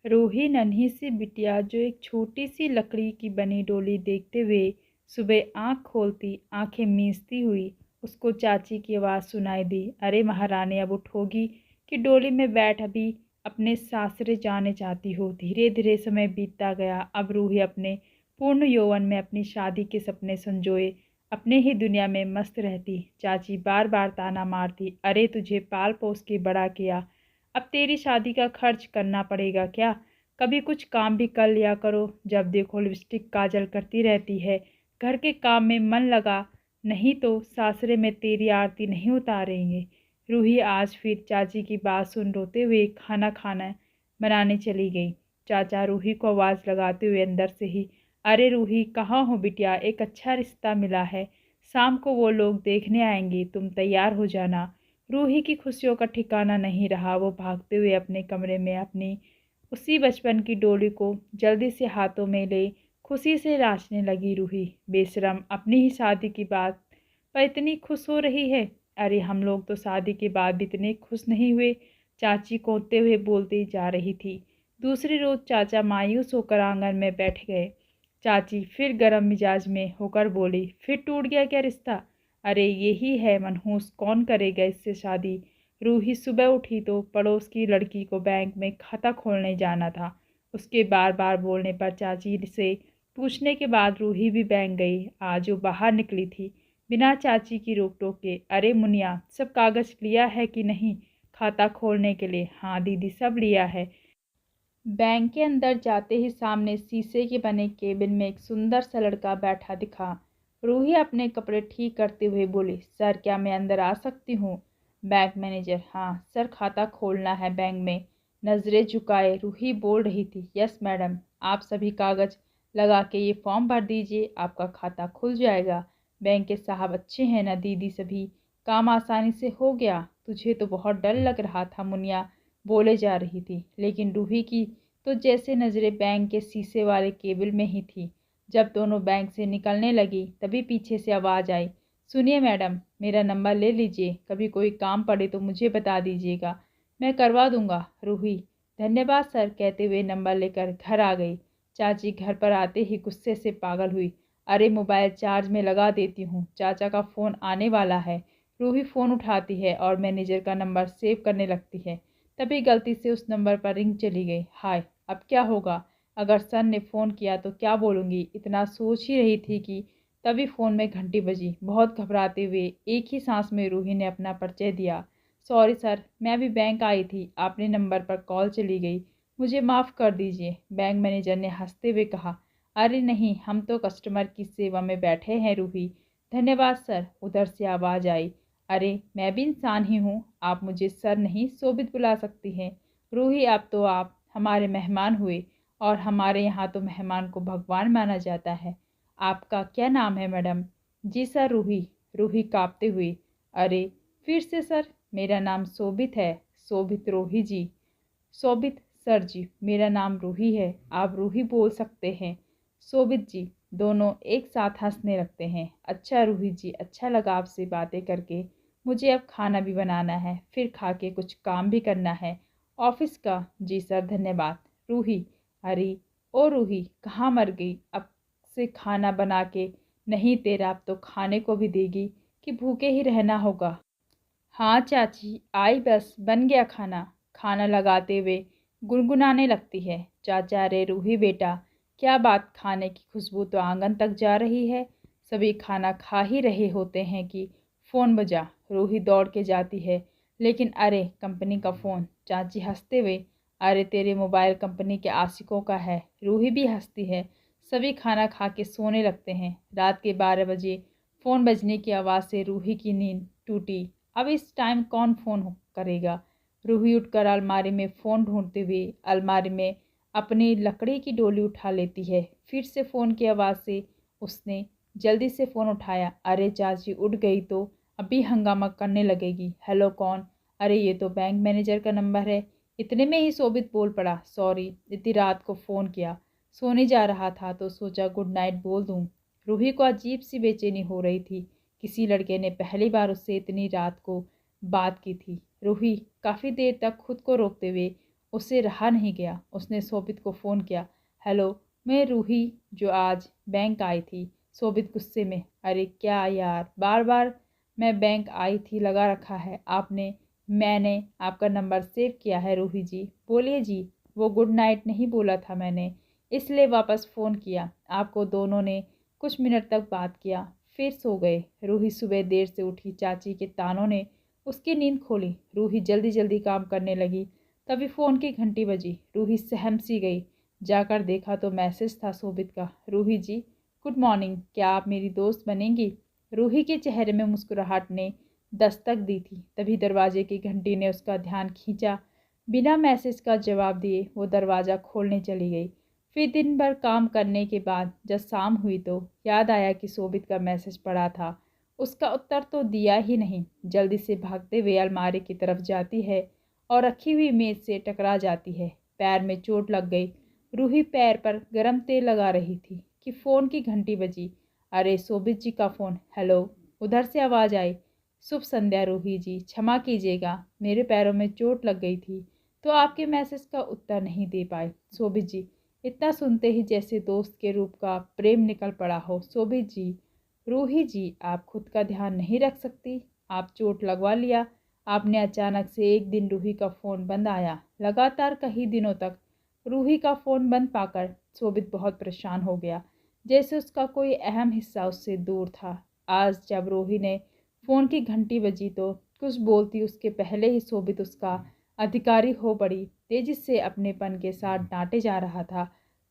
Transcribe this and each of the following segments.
रूही नन्ही सी बिटिया जो एक छोटी सी लकड़ी की बनी डोली देखते हुए सुबह आँख खोलती आंखें मीचती हुई उसको चाची की आवाज़ सुनाई दी। अरे महारानी अब उठोगी कि डोली में बैठ अभी अपने सासरे जाने चाहती हो। धीरे धीरे समय बीतता गया। अब रूही अपने पूर्ण यौवन में अपनी शादी के सपने संजोए अपने ही दुनिया में मस्त रहती। चाची बार बार ताना मारती, अरे तुझे पाल पोस के बड़ा किया, अब तेरी शादी का खर्च करना पड़ेगा क्या? कभी कुछ काम भी कर लिया करो। जब देखो लिपस्टिक काजल करती रहती है। घर के काम में मन लगा, नहीं तो सासरे में तेरी आरती नहीं उतारेंगे। रूही आज फिर चाची की बात सुन रोते हुए खाना खाना बनाने चली गई। चाचा रूही को आवाज़ लगाते हुए अंदर से ही, अरे रूही कहाँ हो बिटिया, एक अच्छा रिश्ता मिला है, शाम को वो लोग देखने आएंगे, तुम तैयार हो जाना। रूही की खुशियों का ठिकाना नहीं रहा। वो भागते हुए अपने कमरे में अपनी उसी बचपन की डोली को जल्दी से हाथों में ले खुशी से नाचने लगी। रूही बेशरम, अपनी ही शादी की बात पर इतनी खुश हो रही है। अरे हम लोग तो शादी के बाद भी इतने खुश नहीं हुए, चाची कोसते हुए बोलती जा रही थी। दूसरी रोज चाचा मायूस होकर आंगन में बैठ गए। चाची फिर गर्म मिजाज में होकर बोली, फिर टूट गया क्या रिश्ता? अरे यही है मनहूस, कौन करेगा इससे शादी। रूही सुबह उठी तो पड़ोस की लड़की को बैंक में खाता खोलने जाना था। उसके बार बार बोलने पर चाची से पूछने के बाद रूही भी बैंक गई। आज वो बाहर निकली थी बिना चाची की रोक टोक के। अरे मुनिया, सब कागज लिया है कि नहीं खाता खोलने के लिए? हाँ दीदी, सब लिया है। बैंक के अंदर जाते ही सामने शीशे के बने केबिन में एक सुंदर सा लड़का बैठा दिखा। रूही अपने कपड़े ठीक करते हुए बोली, सर क्या मैं अंदर आ सकती हूँ? बैंक मैनेजर, हाँ सर, खाता खोलना है बैंक में। नजरें झुकाए रूही बोल रही थी, यस मैडम, आप सभी कागज लगा के ये फॉर्म भर दीजिए, आपका खाता खुल जाएगा। बैंक के साहब अच्छे हैं ना दीदी, सभी काम आसानी से हो गया। तुझे तो बहुत डर लग रहा था मुनिया बोले जा रही थी, लेकिन रूही की तो जैसे नज़रें बैंक के शीशे वाले केबिल में ही थी। जब दोनों बैंक से निकलने लगी तभी पीछे से आवाज़ आई, सुनिए मैडम, मेरा नंबर ले लीजिए, कभी कोई काम पड़े तो मुझे बता दीजिएगा, मैं करवा दूंगा। रूही धन्यवाद सर कहते हुए नंबर लेकर घर आ गई। चाची घर पर आते ही गुस्से से पागल हुई। अरे मोबाइल चार्ज में लगा देती हूँ, चाचा का फ़ोन आने वाला है। रूही फ़ोन उठाती है और मैनेजर का नंबर सेव करने लगती है। तभी गलती से उस नंबर पर रिंग चली गई। हाय, अब क्या होगा? अगर सर ने फ़ोन किया तो क्या बोलूँगी, इतना सोच ही रही थी कि तभी फ़ोन में घंटी बजी। बहुत घबराते हुए एक ही सांस में रूही ने अपना परिचय दिया। सॉरी सर, मैं अभी बैंक आई थी, आपने नंबर पर कॉल चली गई, मुझे माफ़ कर दीजिए। बैंक मैनेजर ने हंसते हुए कहा, अरे नहीं, हम तो कस्टमर की सेवा में बैठे हैं रूही। धन्यवाद सर। उधर से आवाज़ आई, अरे मैं भी इंसान ही हूँ, आप मुझे सर नहीं शोभित बुला सकती हैं। रूही अब तो आप हमारे मेहमान हुए और हमारे यहाँ तो मेहमान को भगवान माना जाता है। आपका क्या नाम है मैडम? जी सर, रूही। रूही काँपते हुए, अरे फिर से सर, मेरा नाम शोभित है। शोभित रूही जी। शोभित सर जी, मेरा नाम रूही है, आप रूही बोल सकते हैं। शोभित जी। दोनों एक साथ हंसने लगते हैं। अच्छा रूही जी, अच्छा लगा आपसे बातें करके। मुझे अब खाना भी बनाना है, फिर खा के कुछ काम भी करना है ऑफिस का। जी सर, धन्यवाद। रूही, अरे ओ रूही, कहाँ मर गई? अब से खाना बना के नहीं तेरा अब तो खाने को भी देगी कि भूखे ही रहना होगा? हाँ चाची, आई बस बन गया खाना। खाना लगाते हुए गुनगुनाने लगती है। चाचा, रे रूही बेटा, क्या बात, खाने की खुशबू तो आंगन तक जा रही है। सभी खाना खा ही रहे होते हैं कि फ़ोन बजा। रूही दौड़ के जाती है, लेकिन अरे कंपनी का फ़ोन। चाची हंसते हुए, अरे तेरे मोबाइल कंपनी के आशिकों का है। रूही भी हंसती है। सभी खाना खा के सोने लगते हैं। रात के 12 बजे फ़ोन बजने की आवाज़ से रूही की नींद टूटी। अब इस टाइम कौन फ़ोन करेगा? रूही उठकर अलमारी में फ़ोन ढूंढते हुए अलमारी में अपनी लकड़ी की डोली उठा लेती है। फिर से फ़ोन की आवाज़ से उसने जल्दी से फ़ोन उठाया। अरे चाची उठ गई तो अभी हंगामा करने लगेगी। हेलो कौन? अरे ये तो बैंक मैनेजर का नंबर है। इतने में ही शोभित बोल पड़ा, सॉरी, इतनी रात को फ़ोन किया, सोने जा रहा था तो सोचा गुड नाइट बोल दूँ। रूही को अजीब सी बेचैनी हो रही थी। किसी लड़के ने पहली बार उससे इतनी रात को बात की थी। रूही काफ़ी देर तक खुद को रोकते हुए उससे रहा नहीं गया। उसने शोभित को फ़ोन किया। हेलो, मैं रूही जो आज बैंक आई थी। शोभित गुस्से में, अरे क्या यार, बार बार मैं बैंक आई थी लगा रखा है आपने। मैंने आपका नंबर सेव किया है रूही जी। बोलिए जी। वो गुड नाइट नहीं बोला था मैंने, इसलिए वापस फ़ोन किया आपको। दोनों ने कुछ मिनट तक बात किया, फिर सो गए। रूही सुबह देर से उठी। चाची के तानों ने उसकी नींद खोली। रूही जल्दी जल्दी काम करने लगी। तभी फ़ोन की घंटी बजी। रूही सहम सी गई। जाकर देखा तो मैसेज था शोभित का। रूही जी, गुड मॉर्निंग, क्या आप मेरी दोस्त बनेंगी? रूही के चेहरे में मुस्कुराहट ने दस्तक दी थी। तभी दरवाजे की घंटी ने उसका ध्यान खींचा। बिना मैसेज का जवाब दिए वो दरवाज़ा खोलने चली गई। फिर दिन भर काम करने के बाद जब शाम हुई तो याद आया कि शोभित का मैसेज पड़ा था। उसका उत्तर तो दिया ही नहीं। जल्दी से भागते हुए अलमारी की तरफ जाती है और रखी हुई मेज से टकरा जाती है। पैर में चोट लग गई। रूही पैर पर गर्म तेल लगा रही थी कि फ़ोन की घंटी बजी। अरे शोभित जी का फ़ोन। हेलो, उधर से आवाज़ आई। शुभ संध्या रूही जी, क्षमा कीजिएगा, मेरे पैरों में चोट लग गई थी तो आपके मैसेज का उत्तर नहीं दे पाए। शोभित जी, इतना सुनते ही जैसे दोस्त के रूप का प्रेम निकल पड़ा हो। शोभित जी, रूही जी, आप खुद का ध्यान नहीं रख सकती? आप चोट लगवा लिया आपने। अचानक से एक दिन रूही का फ़ोन बंद आया। लगातार कई दिनों तक रूही का फ़ोन बंद पाकर शोभित बहुत परेशान हो गया, जैसे उसका कोई अहम हिस्सा उससे दूर था। आज जब रूही ने फ़ोन की घंटी बजी तो कुछ बोलती उसके पहले ही शोभित उसका अधिकारी हो पड़ी। तेजी से अपनेपन के साथ डांटे जा रहा था।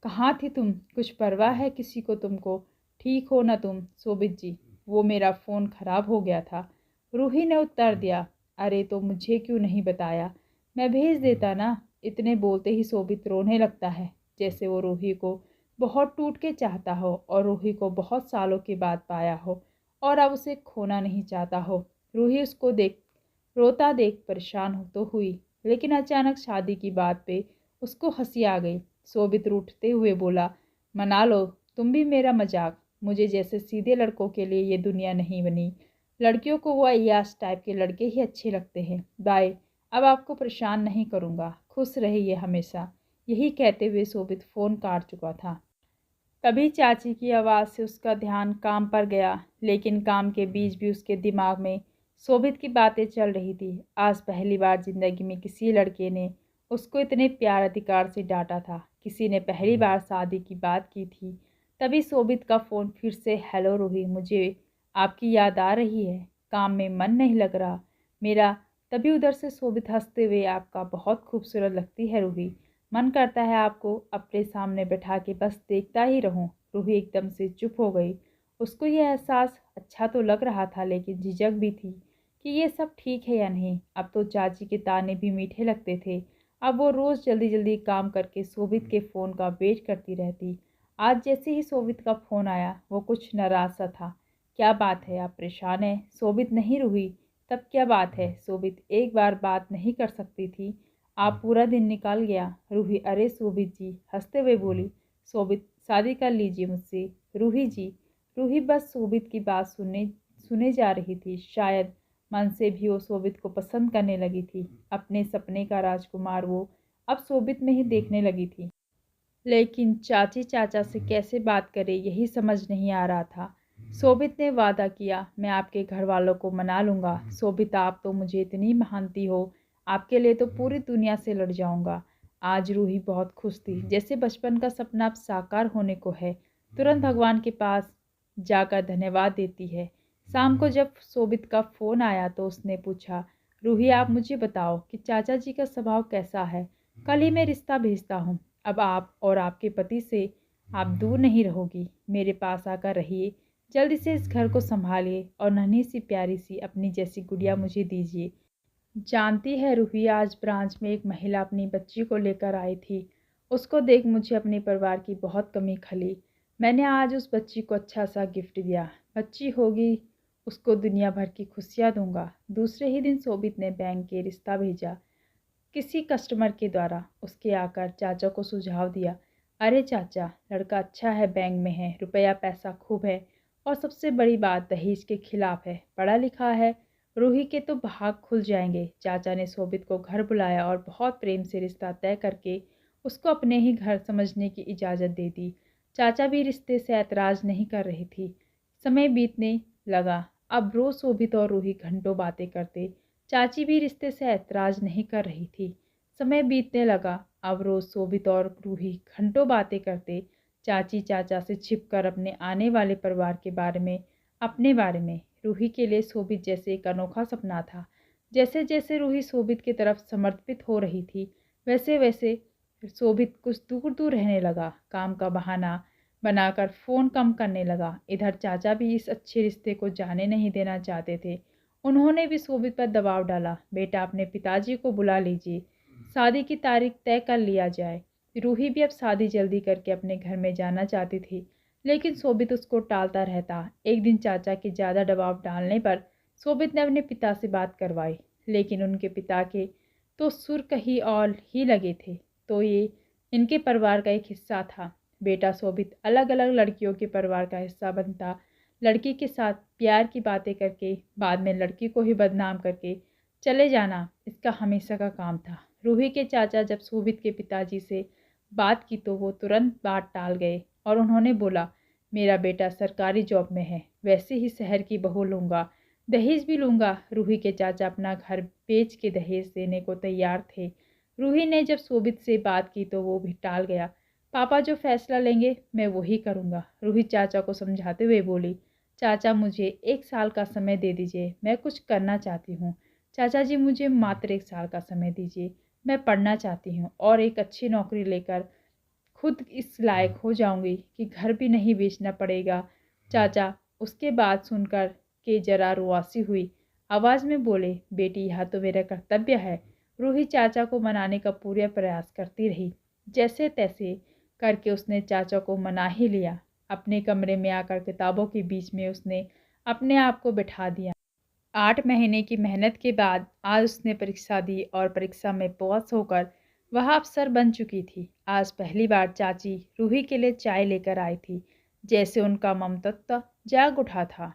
कहाँ थी तुम? कुछ परवाह है किसी को तुमको? ठीक हो ना तुम? शोभित जी, वो मेरा फ़ोन खराब हो गया था, रूही ने उत्तर दिया। अरे तो मुझे क्यों नहीं बताया, मैं भेज देता ना। इतने बोलते ही शोभित रोने लगता है, जैसे वो रूही को बहुत टूट के चाहता हो और रूही को बहुत सालों के बाद पाया हो और अब उसे खोना नहीं चाहता हो। रूही उसको रोता देख परेशान हो तो हुई, लेकिन अचानक शादी की बात पे उसको हंसी आ गई। शोभित रूठते हुए बोला, मना लो तुम भी मेरा मजाक। मुझे जैसे सीधे लड़कों के लिए ये दुनिया नहीं बनी। लड़कियों को वो अय्याश टाइप के लड़के ही अच्छे लगते हैं। बाय, अब आपको परेशान नहीं करूँगा, खुश रहिए हमेशा। यही कहते हुए शोभित फ़ोन काट चुका था। तभी चाची की आवाज़ से उसका ध्यान काम पर गया, लेकिन काम के बीच भी उसके दिमाग में शोभित की बातें चल रही थी। आज पहली बार ज़िंदगी में किसी लड़के ने उसको इतने प्यार अधिकार से डांटा था। किसी ने पहली बार शादी की बात की थी। तभी शोभित का फ़ोन फिर से, हेलो रूही, मुझे आपकी याद आ रही है, काम में मन नहीं लग रहा मेरा। तभी उधर से शोभित हंसते हुए, आपका बहुत खूबसूरत लगती है रूही, मन करता है आपको अपने सामने बैठा के बस देखता ही रहूं। रूही एकदम से चुप हो गई। उसको यह एहसास अच्छा तो लग रहा था, लेकिन झिझक भी थी कि ये सब ठीक है या नहीं। अब तो चाची के ताने भी मीठे लगते थे। अब वो रोज़ जल्दी जल्दी काम करके शोभित के फ़ोन का वेट करती रहती। आज जैसे ही शोभित का फ़ोन आया वो कुछ नाराज़ सा था। क्या बात है, आप परेशान हैं? शोभित, नहीं रूही, तब क्या बात है? शोभित, एक बार बात नहीं कर सकती थी? आप पूरा दिन निकल गया। रूही, अरे शोभित जी, हंसते हुए बोली। शोभित, शादी कर लीजिए मुझसे। रूही जी। रूही बस शोभित की बात सुने जा रही थी। शायद मन से भी वो शोभित को पसंद करने लगी थी। अपने सपने का राजकुमार वो अब शोभित में ही देखने लगी थी। लेकिन चाची चाचा से कैसे बात करे यही समझ नहीं आ रहा था। शोभित ने वादा किया, मैं आपके घर वालों को मना लूँगा। शोभित, आप तो मुझे इतनी मानती हो, आपके लिए तो पूरी दुनिया से लड़ जाऊँगा। आज रूही बहुत खुश थी, जैसे बचपन का सपना अब साकार होने को है। तुरंत भगवान के पास जाकर धन्यवाद देती है। शाम को जब शोभित का फ़ोन आया तो उसने पूछा, रूही, आप मुझे बताओ कि चाचा जी का स्वभाव कैसा है? कल ही मैं रिश्ता भेजता हूँ। अब आप और आपके पति से आप दूर नहीं रहोगी, मेरे पास आकर रहिए। जल्दी से इस घर को संभालिए और नन्ही सी प्यारी सी अपनी जैसी गुड़िया मुझे दीजिए। जानती है रूही, आज ब्रांच में एक महिला अपनी बच्ची को लेकर आई थी। उसको देख मुझे अपने परिवार की बहुत कमी खली। मैंने आज उस बच्ची को अच्छा सा गिफ्ट दिया। बच्ची होगी, उसको दुनिया भर की खुशियाँ दूंगा। दूसरे ही दिन शोभित ने बैंक के रिश्ता भेजा किसी कस्टमर के द्वारा। उसके आकर चाचा को सुझाव दिया, अरे चाचा, लड़का अच्छा है, बैंक में है, रुपया पैसा खूब है और सबसे बड़ी बात दहेज के खिलाफ है, पढ़ा लिखा है, रूही के तो भाग खुल जाएंगे। चाचा ने शोभित को घर बुलाया और बहुत प्रेम से रिश्ता तय करके उसको अपने ही घर समझने की इजाज़त दे दी। चाचा भी रिश्ते से ऐतराज़ नहीं कर रही थी। समय बीतने लगा। अब रोज़ शोभित और रूही घंटों बातें करते। चाची भी रिश्ते से ऐतराज़ नहीं कर रही थी। समय बीतने लगा। अब रोज़ शोभित और रूही घंटों बातें करते। चाची चाचा से छिपकर अपने आने वाले परिवार के बारे में, अपने बारे में। रूही के लिए शोभित जैसे एक अनोखा सपना था। जैसे जैसे रूही शोभित की तरफ समर्पित हो रही थी, वैसे वैसे शोभित कुछ दूर दूर रहने लगा। काम का बहाना बनाकर फ़ोन कम करने लगा। इधर चाचा भी इस अच्छे रिश्ते को जाने नहीं देना चाहते थे। उन्होंने भी शोभित पर दबाव डाला, बेटा अपने पिताजी को बुला लीजिए, शादी की तारीख तय कर लिया जाए। रूही भी अब शादी जल्दी करके अपने घर में जाना चाहती थी, लेकिन शोभित उसको टालता रहता। एक दिन चाचा के ज़्यादा दबाव डालने पर शोभित ने अपने पिता से बात करवाई, लेकिन उनके पिता के तो सुर कहीं और ही लगे थे। तो ये इनके परिवार का एक हिस्सा था। बेटा शोभित अलग अलग लड़कियों के परिवार का हिस्सा बनता, लड़की के साथ प्यार की बातें करके बाद में लड़की को ही बदनाम करके चले जाना इसका हमेशा का काम था। रूही के चाचा जब शोभित के पिताजी से बात की तो वो तुरंत बात टाल गए और उन्होंने बोला, मेरा बेटा सरकारी जॉब में है, वैसे ही शहर की बहू लूँगा, दहेज भी लूँगा। रूही के चाचा अपना घर बेच के दहेज देने को तैयार थे। रूही ने जब शोभित से बात की तो वो भी टाल गया। पापा जो फैसला लेंगे मैं वही करूँगा। रूही चाचा को समझाते हुए बोली, चाचा मुझे 1 साल का समय दे दीजिए, मैं कुछ करना चाहती हूँ। चाचा जी मुझे मात्र 1 साल का समय दीजिए, मैं पढ़ना चाहती हूँ और एक अच्छी नौकरी लेकर खुद इस लायक हो जाऊंगी कि घर भी नहीं बेचना पड़ेगा। चाचा उसके बात सुनकर के जरा रुआसी हुई आवाज़ में बोले, बेटी यह तो मेरा कर्तव्य है। रूही चाचा को मनाने का पूरा प्रयास करती रही। जैसे तैसे करके उसने चाचा को मना ही लिया। अपने कमरे में आकर किताबों के बीच में उसने अपने आप को बिठा दिया। 8 महीने की मेहनत के बाद आज उसने परीक्षा दी और परीक्षा में पास होकर वह अफसर बन चुकी थी। आज पहली बार चाची रूही के लिए चाय लेकर आई थी। जैसे उनका ममतत्व जाग उठा था।